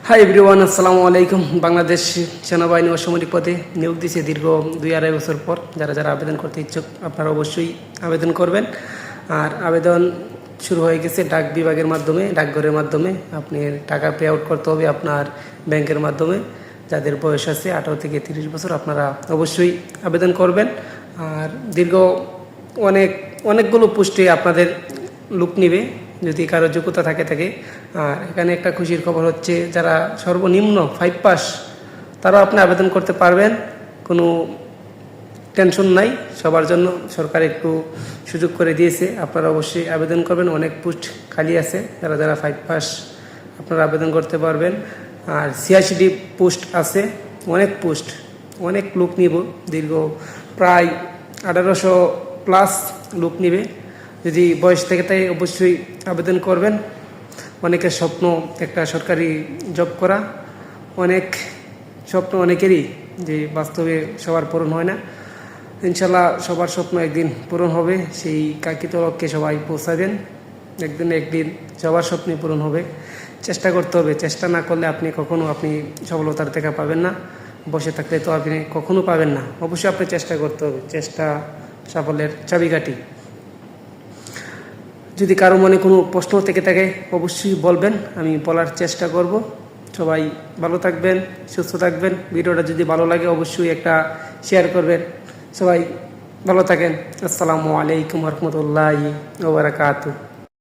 Hi everyone, আসসালামু আলাইকুম। বাংলাদেশ সেনাবাহিনী অসামরিক পদে নিয়োগ দিয়েছে দীর্ঘ 2-2.5 বছর পর। যারা যারা আবেদন করতে ইচ্ছুক আপনারা অবশ্যই আবেদন করবেন। আর আবেদন শুরু হয়ে গেছে ডাক বিভাগের মাধ্যমে, ডাকঘরের মাধ্যমে। আপনি টাকা পে আউট করতে হবে আপনার ব্যাংকের মাধ্যমে। যাদের বয়স আছে 18 থেকে 30 বছর আপনারা অবশ্যই আবেদন করবেন। আর দীর্ঘ অনেকগুলো পোস্টে আপনাদের লোক নিবে যদি কারো যোগ্যতা থাকে। আর এখানে একটা খুশির খবর হচ্ছে, যারা সর্বনিম্ন 5 পাস তারাও আপনি আবেদন করতে পারবেন। কোনো টেনশন নাই, সবার জন্য সরকার একটু সুযোগ করে দিয়েছে। আপনারা অবশ্যই আবেদন করবেন। অনেক পোস্ট খালি আছে, যারা যারা 5 পাস আপনারা আবেদন করতে পারবেন। আর সিআইসিডি পোস্ট আছে, অনেক পোস্ট, অনেক লোক নিব। দীর্ঘ প্রায় 1800 প্লাস লোক নিবে। যদি বয়স থেকে তাই অবশ্যই আবেদন করবেন। অনেকের স্বপ্ন একটা সরকারি জব করা, অনেক স্বপ্ন অনেকেরই, যে বাস্তবে সবার পূরণ হয় না। ইনশাল্লাহ সবার স্বপ্ন একদিন পূরণ হবে। সেই কাঙ্ক্ষিত লক্ষ্যে সবাই পৌঁছাবেন। একদিন সবার স্বপ্নই পূরণ হবে। চেষ্টা করতে হবে। চেষ্টা না করলে আপনি কখনো সফলতার দেখা পাবেন না। বসে থাকলে তো আপনি কখনো পাবেন না। অবশ্যই আপনি চেষ্টা করতে হবে। চেষ্টা সাফল্যের চাবিকাঠি। যদি কারো মনে কোনো প্রশ্ন থেকে থাকে অবশ্যই বলবেন, আমি বলার চেষ্টা করব। সবাই ভালো থাকবেন, সুস্থ থাকবেন। ভিডিওটা যদি ভালো লাগে অবশ্যই একটা শেয়ার করবেন। সবাই ভালো থাকেন। আসসালামু আলাইকুম রহমতুল্লাহি ওয়া বারাকাতুহু।